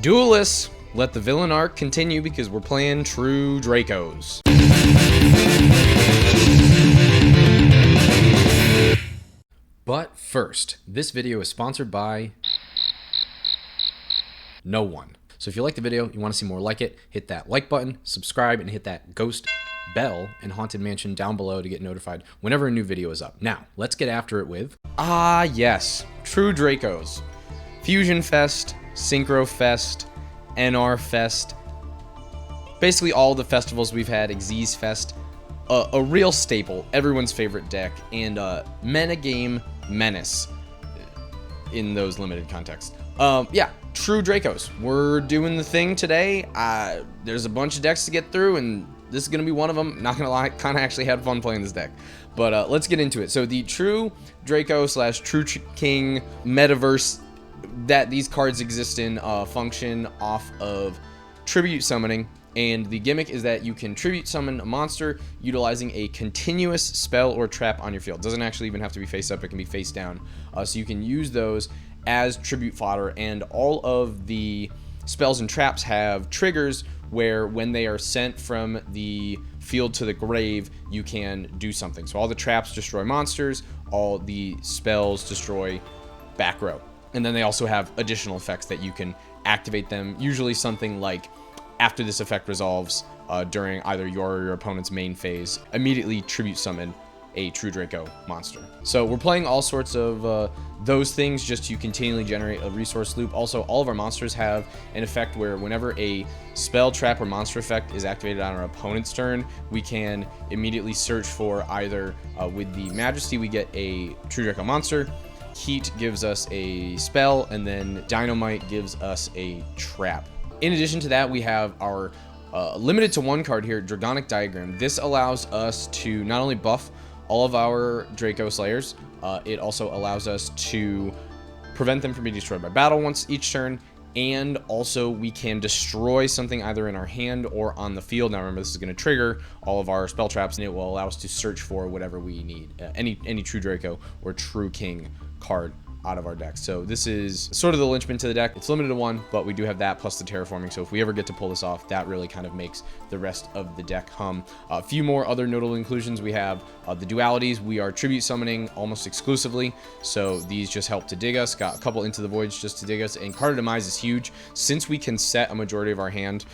Duelists, let the villain arc continue because we're playing true Dracos. But first, this video is sponsored by no one. So if you like the video, you want to see more like it, hit that like button, subscribe, and hit that ghost bell and Haunted Mansion down below to get notified whenever a new video is up. Now, let's get after it with... yes, true Dracos. Fusion Fest, Synchro Fest, NR Fest, basically all the festivals we've had, Xyz Fest, a real staple, everyone's favorite deck, and metagame menace in those limited contexts. Yeah, true Dracos. We're doing the thing today. There's a bunch of decks to get through, and this is going to be one of them. Not going to lie, kind of actually had fun playing this deck. But let's get into it. So the true Draco / true King metaverse that these cards exist in function off of tribute summoning, and the gimmick is that you can tribute summon a monster utilizing a continuous spell or trap on your field. It doesn't actually even have to be face up, it can be face down. So you can use those as tribute fodder, and all of the spells and traps have triggers where when they are sent from the field to the grave, you can do something. So all the traps destroy monsters, all the spells destroy back row. And then they also have additional effects that you can activate them, usually something like after this effect resolves during either your or your opponent's main phase, immediately tribute summon a true Draco monster. So we're playing all sorts of those things just to continually generate a resource loop. Also, all of our monsters have an effect where whenever a spell, trap, or monster effect is activated on our opponent's turn, we can immediately search for either with the Majesty we get a true Draco monster, Heat gives us a spell, and then Dynamite gives us a trap. In addition to that, we have our limited to one card here, Dragonic Diagram. This allows us to not only buff all of our Draco Slayers, it also allows us to prevent them from being destroyed by battle once each turn, and also we can destroy something either in our hand or on the field. Now remember, this is going to trigger all of our spell traps, and it will allow us to search for whatever we need, any true Draco or true King card out of our deck. So this is sort of the linchpin to the deck. It's limited to one, but we do have that plus the terraforming. So if we ever get to pull this off, that really kind of makes the rest of the deck hum. A few more other notable inclusions. We have the dualities. We are tribute summoning almost exclusively, so these just help to dig us. Got a couple Into the Voids just to dig us, and Card of Demise is huge since we can set a majority of our hand.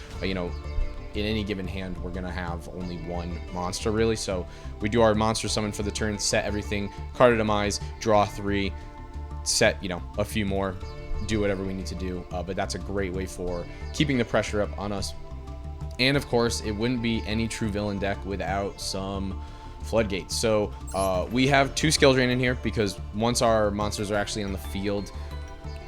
In any given hand, we're gonna have only one monster really, so we do our monster summon for the turn, set everything, Card of Demise, draw 3, set a few more, do whatever we need to do, but that's a great way for keeping the pressure up on us. And of course, it wouldn't be any true villain deck without some floodgates. So we have 2 skill drain in here because once our monsters are actually on the field,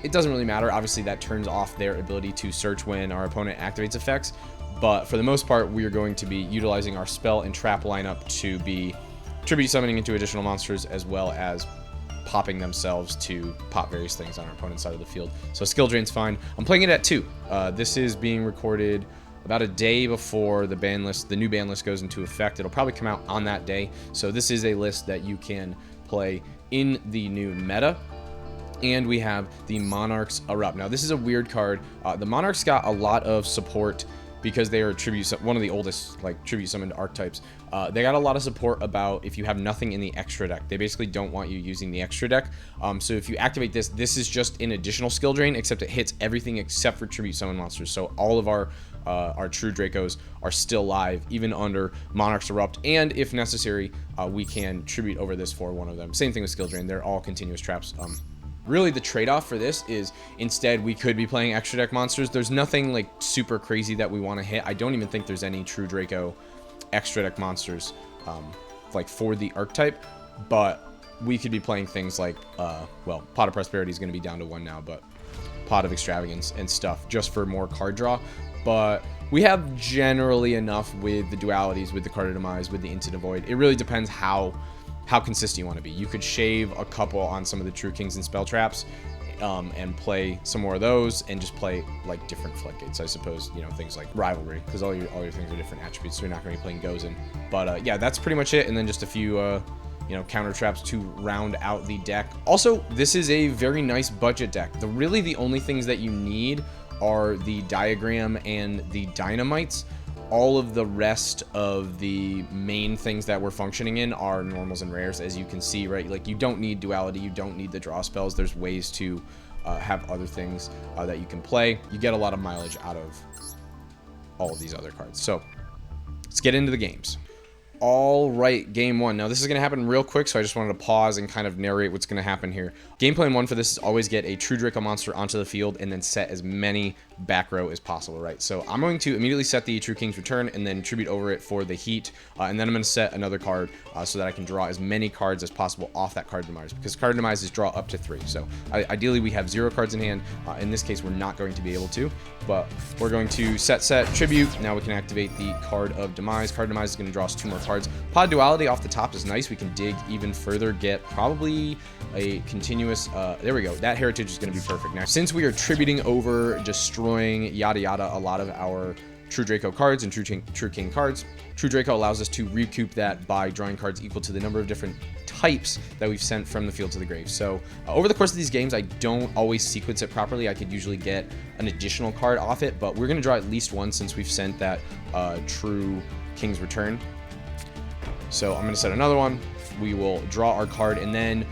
it doesn't really matter. Obviously that turns off their ability to search when our opponent activates effects, but for the most part, we are going to be utilizing our spell and trap lineup to be tribute summoning into additional monsters, as well as popping themselves to pop various things on our opponent's side of the field. So skill drain's fine. I'm playing it at 2. This is being recorded about a day before the new ban list goes into effect. It'll probably come out on that day. So this is a list that you can play in the new meta. And we have the Monarchs Erupt. Now this is a weird card. The Monarchs got a lot of support because they are one of the oldest tribute summoned archetypes. They got a lot of support about if you have nothing in the extra deck. They basically don't want you using the extra deck. So if you activate this is just an additional skill drain, except it hits everything except for tribute summon monsters. So all of our true Dracos are still live, even under Monarchs Erupt, and if necessary, we can tribute over this for one of them. Same thing with skill drain. They're all continuous traps. Really, the trade-off for this is instead we could be playing extra deck monsters. There's nothing super crazy that we want to hit. I don't even think there's any true Draco extra deck monsters for the archetype, but we could be playing things like Pot of Prosperity is going to be down to 1 now, but Pot of Extravagance and stuff just for more card draw. But we have generally enough with the dualities, with the Card of Demise, with the Into the Void. It really depends how consistent you want to be. You could shave a couple on some of the true Kings and spell traps, and play some more of those, and just play different floodgates, I suppose. Things like Rivalry, because all your things are different attributes, so you're not going to be playing Gozen. But yeah, that's pretty much it. And then just a few counter traps to round out the deck. Also, this is a very nice budget deck. The only things that you need are the diagram and the dynamites. All of the rest of the main things that we're functioning in are normals and rares, as you can see, right? Like, you don't need duality, you don't need the draw spells. There's ways to have other things that you can play. You get a lot of mileage out of all of these other cards. So let's get into the games. All right, game one. Now, this is going to happen real quick, so I just wanted to pause and kind of narrate what's going to happen here. Game plan one for this is always get a true Draco monster onto the field and then set as many back row as possible, right? So I'm going to immediately set the True King's Return and then tribute over it for the heat, and then I'm going to set another card so that I can draw as many cards as possible off that card demise, because card demise is draw up to 3. So ideally, we have 0 cards in hand. In this case, we're not going to be able to, but we're going to set tribute. Now we can activate the card of demise. Card demise is going to draw us 2 more cards. Pod duality off the top is nice. We can dig even further, get probably a continuous, there we go. That heritage is going to be perfect. Now, since we are tributing over, destroying, yada yada, a lot of our True Draco cards and True King cards, True Draco allows us to recoup that by drawing cards equal to the number of different types that we've sent from the field to the grave. So over the course of these games, I don't always sequence it properly. I could usually get an additional card off it, but we're going to draw at least one since we've sent that True King's Return. So I'm going to set another one. We will draw our card, and then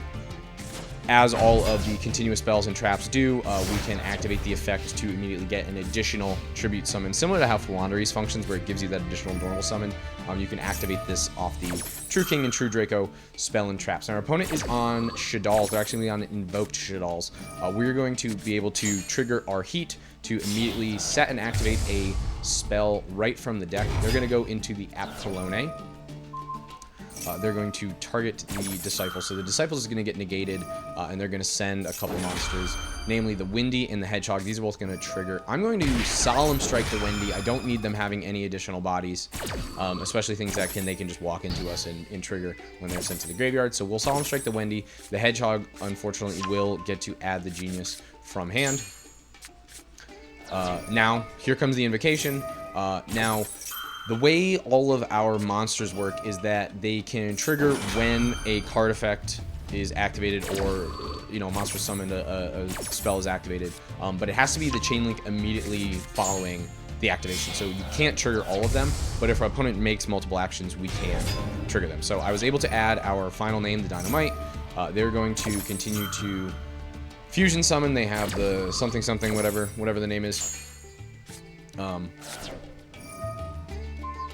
as all of the continuous spells and traps do, we can activate the effect to immediately get an additional tribute summon, similar to how Philanderies functions, where it gives you that additional normal summon. You can activate this off the True King and True Draco spell and traps. Now, our opponent is on Shaddolls. They're actually on Invoked Shaddolls. We're going to be able to trigger our heat to immediately set and activate a spell right from the deck. They're going to go into the App Cologne. They're going to target the Disciple. So the Disciple is going to get negated, and they're going to send a couple monsters, namely the Windy and the Hedgehog. These are both going to trigger. I'm going to Solemn Strike the Windy. I don't need them having any additional bodies, especially things that they can just walk into us and trigger when they're sent to the graveyard. So we'll Solemn Strike the Windy. The Hedgehog, unfortunately, will get to add the Genius from hand. Now, here comes the Invocation. Now, the way all of our monsters work is that they can trigger when a card effect is activated, or, you know, monster summoned, a spell is activated. But it has to be the chain link immediately following the activation. So you can't trigger all of them, but if our opponent makes multiple actions, we can trigger them. So I was able to add our final name, the Dynamite. They're going to continue to fusion summon. They have the something something, whatever the name is.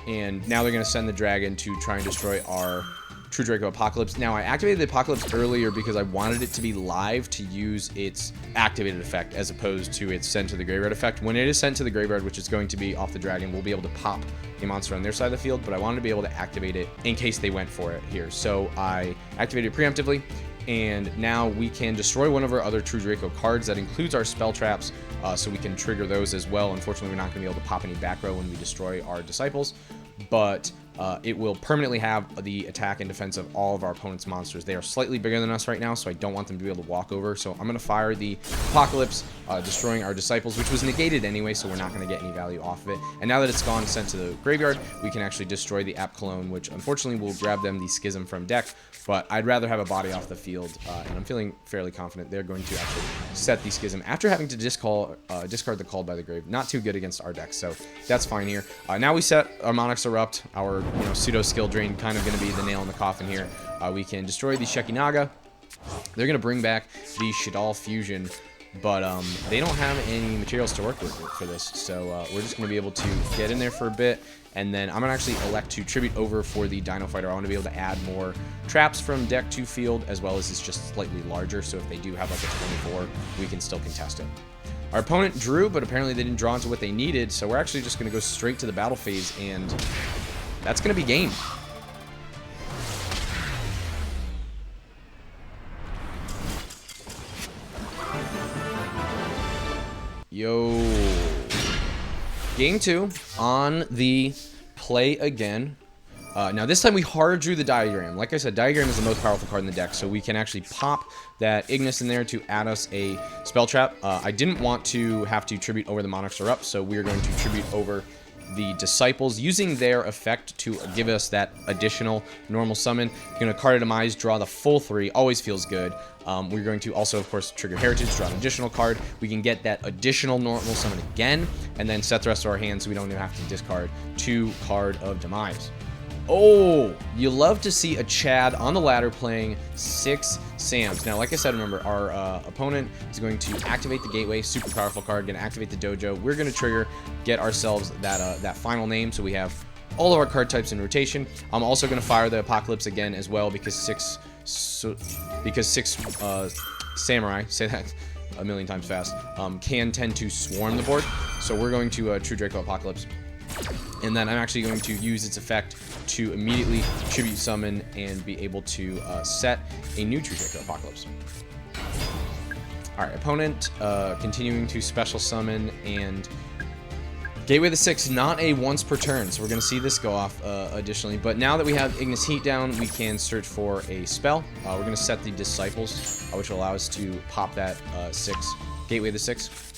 And now they're going to send the dragon to try and destroy our True Draco Apocalypse. Now, I activated the Apocalypse earlier because I wanted it to be live to use its activated effect as opposed to its sent to the graveyard effect. When it is sent to the graveyard, which is going to be off the dragon, we'll be able to pop a monster on their side of the field, but I wanted to be able to activate it in case they went for it here. So I activated it preemptively, and now we can destroy one of our other True Draco cards. That includes our spell traps, so we can trigger those as well. Unfortunately, we're not going to be able to pop any back row when we destroy our Disciples, but it will permanently have the attack and defense of all of our opponent's monsters. They are slightly bigger than us right now, so I don't want them to be able to walk over. So I'm going to fire the Apocalypse, destroying our Disciples, which was negated anyway, so we're not going to get any value off of it. And now that it's gone, sent to the graveyard, we can actually destroy the App Cologne, which unfortunately will grab them the Schism from deck, but I'd rather have a body off the field, and I'm feeling fairly confident they're going to actually set the Schism after having to discard the Called by the Grave. Not too good against our deck, so that's fine here. Now we set our Monarch's Erupt, our pseudo skill drain, kind of going to be the nail in the coffin here. We can destroy the Shekinaga. They're going to bring back the Shaddoll Fusion, but they don't have any materials to work with for this, so we're just going to be able to get in there for a bit, and then I'm going to actually elect to tribute over for the Dino Fighter. I want to be able to add more traps from deck to field, as well as it's just slightly larger, so if they do have like a 24, we can still contest it. Our opponent drew, but apparently they didn't draw into what they needed, so we're actually just going to go straight to the battle phase, and that's going to be game. Yo. Game 2 on the play again. Now this time we hard drew the Diagram. Like I said, Diagram is the most powerful card in the deck, so we can actually pop that Ignis in there to add us a spell trap. I didn't want to have to tribute over the Monarch's Erupt, so we're going to tribute over the Disciples, using their effect to give us that additional normal summon. You're going to card demise, draw the full 3, always feels good. We're going to also, of course, trigger Heritage, draw an additional card. We can get that additional normal summon again, and then set the rest of our hand so we don't even have to discard 2 Card of Demise. Oh, you love to see a Chad on the ladder playing 6 Sams. Now, like I said, remember, our opponent is going to activate the Gateway, super powerful card, going to activate the Dojo. We're going to trigger, get ourselves that final name, so we have all of our card types in rotation. I'm also going to fire the Apocalypse again as well, because 6 Samurai, say that a million times fast, can tend to swarm the board. So we're going to True Draco Apocalypse. And then I'm actually going to use its effect to immediately tribute summon and be able to set a new True Draco Apocalypse. Alright, opponent continuing to special summon and Gateway the 6, not a once per turn, so we're going to see this go off additionally. But now that we have Ignis Heat down, we can search for a spell. We're going to set the Disciples, which will allow us to pop that 6, Gateway the 6.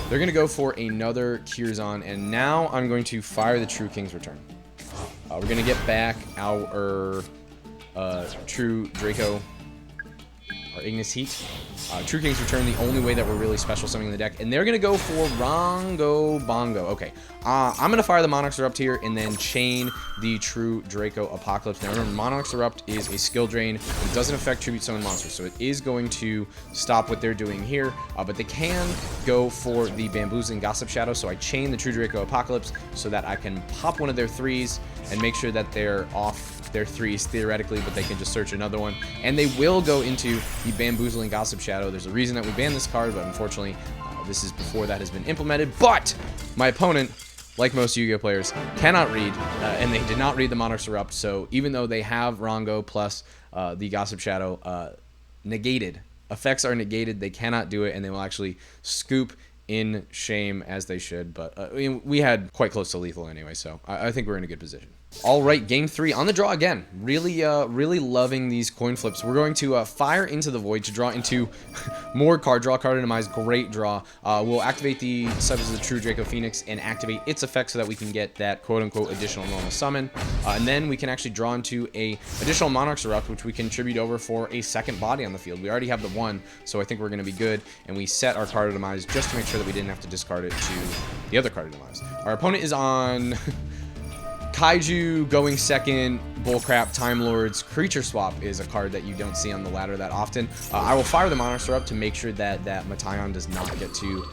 They're going to go for another Curzon, and now I'm going to fire the True King's Return. We're going to get back our True Draco, our Ignis Heat. True King's Return, the only way that we're really special summoning the deck. And they're going to go for Rhongo Bongo. Okay, I'm going to fire the Monarch's Erupt here and then chain the True Draco Apocalypse. Now remember, Monarch's Erupt is a skill drain. It doesn't affect Tribute Summon monsters, so it is going to stop what they're doing here. But they can go for the Bamboozling Gossip Shadow, so I chain the True Draco Apocalypse so that I can pop one of their 3s and make sure that they're off their 3s theoretically, but they can just search another one. And they will go into the Bamboozling Gossip Shadow. There's a reason that we banned this card, but unfortunately, this is before that has been implemented. But my opponent, like most Yu-Gi-Oh players, cannot read, and they did not read the Monarch's Erupt. So even though they have Rhongo plus the Gossip Shadow negated, effects are negated, they cannot do it, and they will actually scoop in shame as they should. But we had quite close to lethal anyway, so I think we're in a good position. All right, game 3 on the draw again. Really loving these coin flips. We're going to fire into the void to draw into more card draw, card demise. Great draw. We'll activate the Disciples of the True Draco Phoenix and activate its effect so that we can get that quote-unquote additional normal summon. And then we can actually draw into a additional Monarch's Erupt, which we can tribute over for a second body on the field. We already have the 1, so I think we're going to be good. And we set our card demise just to make sure that we didn't have to discard it to the other card demise. Our opponent is on Kaiju going second, bullcrap, Time Lords. Creature Swap is a card that you don't see on the ladder that often. I will fire the Monarch's Erupt to make sure that Mataion does not get to,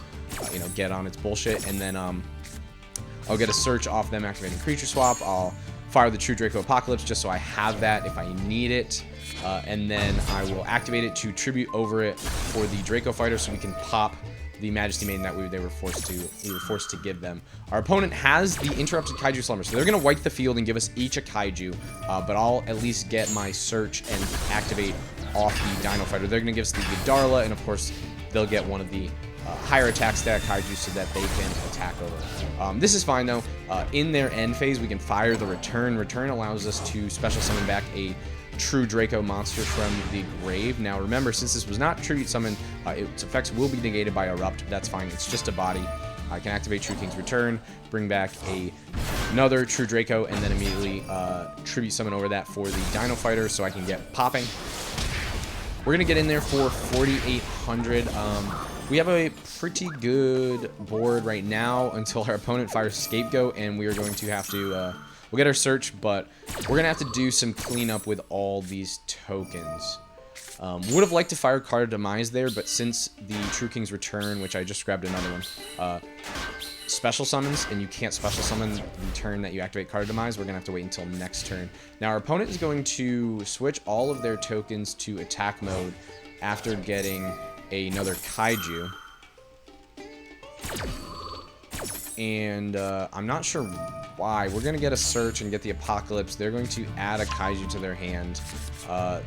get on its bullshit. And then I'll get a search off them activating Creature Swap. I'll fire the True Draco Apocalypse just so I have that if I need it. And then I will activate it to tribute over it for the Draco Fighter so we can pop the Majesty Maiden that we were forced to give them. Our opponent has the Interrupted Kaiju Slumber, so they're going to wipe the field and give us each a Kaiju, but I'll at least get my search and activate off the Dino Fighter. They're going to give us the Darla, and of course, they'll get one of the higher attack stat Kaiju so that they can attack over. This is fine, though. In their end phase, we can fire the Return. Return allows us to special summon back a True Draco monster from the grave. Now remember, since this was not tribute summon, its effects will be negated by Erupt. That's fine, it's just a body. I can activate True King's Return, bring back another True Draco, and then immediately tribute summon over that for the Dino Fighter so I can get popping. We're gonna get in there for 4,800. We have a pretty good board right now until our opponent fires Scapegoat, and we are going to have to we'll get our search, but we're going to have to do some cleanup with all these tokens. Would have liked to fire Card of Demise there, but since the True King's Return, which I just grabbed another one, special summons, and you can't special summon the turn that you activate Card of Demise, we're going to have to wait until next turn. Now, our opponent is going to switch all of their tokens to attack mode after getting another Kaiju. And I'm not sure why. We're going to get a search and get the Apocalypse. They're going to add a Kaiju to their hand.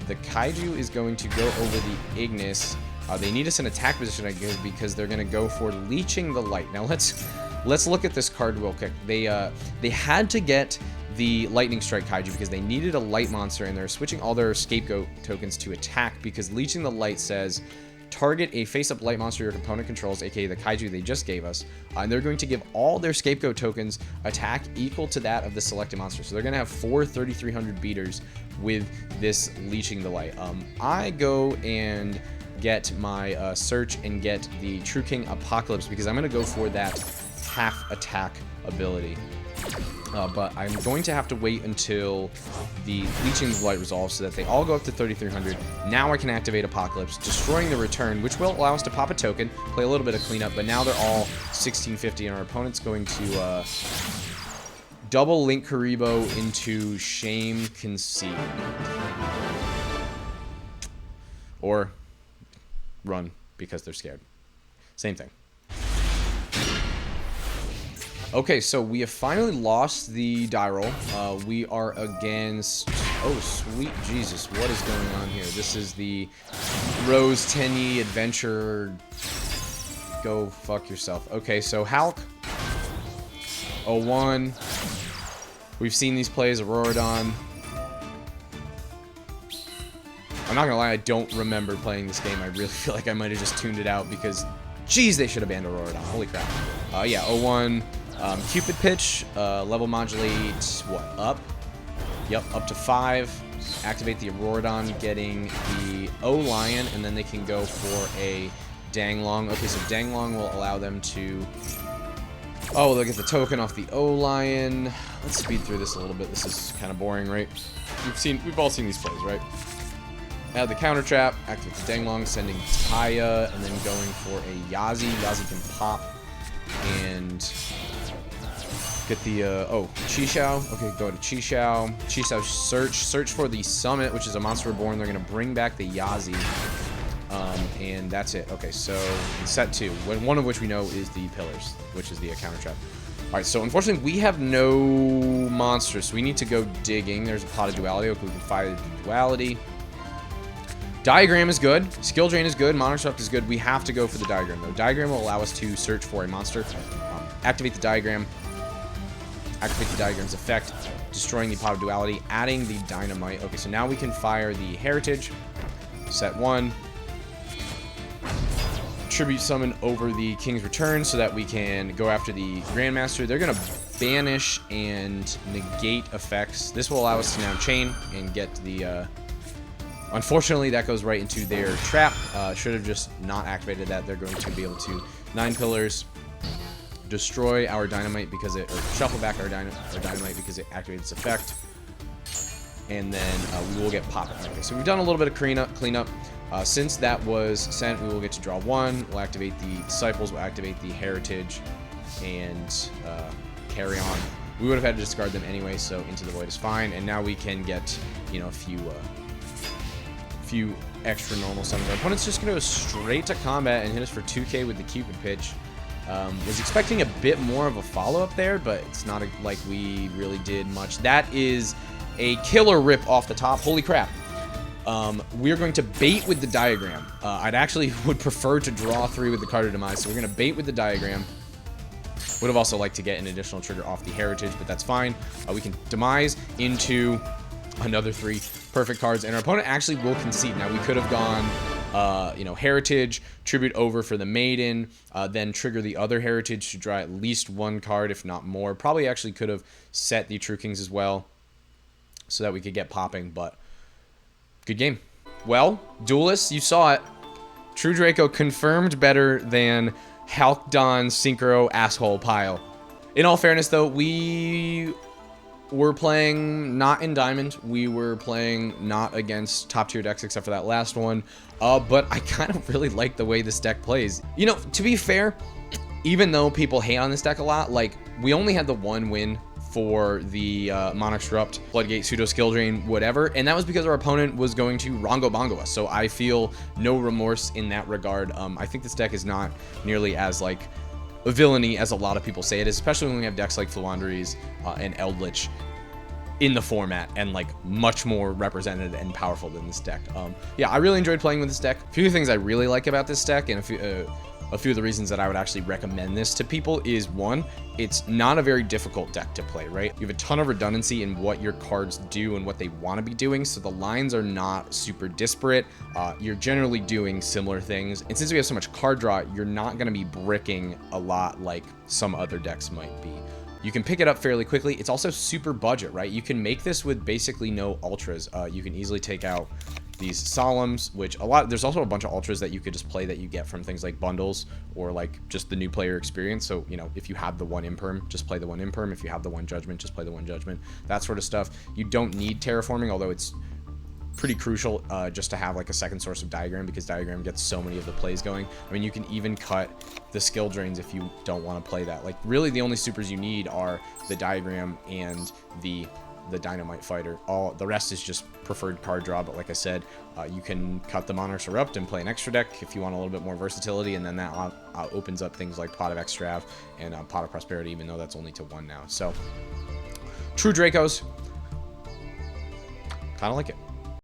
The Kaiju is going to go over the Ignis. They need us in attack position, I guess, because they're going to go for Leeching the Light. Now let's look at this card real quick. They had to get the Lightning Strike Kaiju because they needed a light monster, and they're switching all their Scapegoat tokens to attack because Leeching the Light says target a face-up light monster your opponent controls, aka the Kaiju they just gave us, and they're going to give all their scapegoat tokens attack equal to that of the selected monster. So they're going to have 4 3300 beaters with this Leeching the Light. I go and get my search and get the True King Apocalypse because I'm going to go for that half attack ability. But I'm going to have to wait until the Leeching the Light resolves so that they all go up to 3300. Now I can activate Apocalypse, destroying the return, which will allow us to pop a token, play a little bit of cleanup, but now they're all 1650 and our opponent's going to double Link Karibo into Shame Conceit. Or run because they're scared. Same thing. Okay, so we have finally lost the die roll. We are against... Oh, sweet Jesus, what is going on here? This is the Rose Tenyi Adventure... Go fuck yourself. Okay, so Hulk. 01. We've seen these plays, Auroradon. I'm not gonna lie, I don't remember playing this game. I really feel like I might have just tuned it out because... Jeez, they should have banned Auroradon. Holy crap. Yeah, 01... Cupid Pitch, level modulate, what, up? Yep, up to 5. Activate the Auroradon, getting the O-Lion, and then they can go for a Danglong. Okay, so Danglong will allow them to... Oh, they'll get the token off the O-Lion. Let's speed through this a little bit. This is kind of boring, right? We've all seen these plays, right? Add the counter trap, activate the Danglong, sending Taya, and then going for a Yazi. Yazi can pop, and... Get the, Chixiao. Okay, go to Chixiao. Chixiao search for the Summit, which is a Monster Reborn. They're going to bring back the Yazi. And that's it. Okay, so set 2. One of which we know is the Pillars, which is the counter trap. Alright, so unfortunately we have no monsters, so we need to go digging. There's a Pot of Duality. Okay, we can fire the Duality. Diagram is good. Skill Drain is good. Monarch Disrupt is good. We have to go for the Diagram, though. Diagram will allow us to search for a monster. Activate the Diagram. Activate the Diagram's effect, destroying the Pot of Duality, adding the Dynamite. Okay, so now we can fire the Heritage. Set 1. Tribute Summon over the King's Return so that we can go after the Grandmaster. They're going to banish and negate effects. This will allow us to now chain and get the... Unfortunately, that goes right into their trap. Should have just not activated that. They're going to be able to 9 Pillars. Destroy our Dynamite because it, or shuffle back our Dynamite because it activated its effect, and then we will get popped. Okay, so we've done a little bit of cleanup. Since that was sent, we will get to draw 1. We'll activate the Disciples. We'll activate the Heritage, and carry on. We would have had to discard them anyway, so Into the Void is fine. And now we can get, you know, a few extra normal summons. Our opponent's just going to go straight to combat and hit us for 2k with the Cupid Pitch. Was expecting a bit more of a follow-up there, but it's not like we really did much. That is a killer rip off the top. Holy crap. We're going to bait with the Diagram. I'd actually would prefer to draw 3 with the Card of Demise, so we're going to bait with the Diagram. Would have also liked to get an additional trigger off the Heritage, but that's fine. We can Demise into another 3 perfect cards, and our opponent actually will concede. Now, we could have gone... you know, Heritage, Tribute over for the Maiden, then trigger the other Heritage to draw at least 1 card, if not more. Probably actually could have set the True Kings as well so that we could get popping, but good game. Well, Duelists, you saw it. True Draco confirmed better than Halkdon Synchro asshole pile. In all fairness, though, we were playing not in Diamond. We were playing not against top tier decks except for that last one. But I kind of really like the way this deck plays. You know, to be fair, even though people hate on this deck a lot, like, we only had the 1 win for the Monarch Disrupt, Floodgate, Pseudo Skill Drain, whatever, and that was because our opponent was going to Rhongo Bongo us, so I feel no remorse in that regard. I think this deck is not nearly as, like, a villainy as a lot of people say it is, especially when we have decks like Floowandereeze and Eldritch in the format and like much more represented and powerful than this deck. Yeah, I really enjoyed playing with this deck. A few things I really like about this deck, and a a few of the reasons that I would actually recommend this to people is, one, it's not a very difficult deck to play, right? You have a ton of redundancy in what your cards do and what they want to be doing, so the lines are not super disparate. You're generally doing similar things, and since we have so much card draw, you're not going to be bricking a lot like some other decks might be. You can pick it up fairly quickly. It's also super budget, right? You can make this with basically no ultras. You can easily take out these solemns, which there's also a bunch of ultras that you could just play that you get from things like bundles or like just the new player experience. So, you know, if you have the one imperm, just play the one imperm. If you have the one judgment, just play the one judgment, that sort of stuff. You don't need terraforming, although it's pretty crucial just to have like a second source of diagram, because diagram gets so many of the plays going. I mean, you can even cut the skill drains if you don't want to play that. Like, really the only supers you need are the diagram and the dynamite fighter. All the rest is just preferred card draw, but like I said, you can cut the Monarch's Erupt and play an extra deck if you want a little bit more versatility, and then that opens up things like Pot of Extrav and Pot of Prosperity, even though that's only to 1 now. So, true Dracos, kind of like it.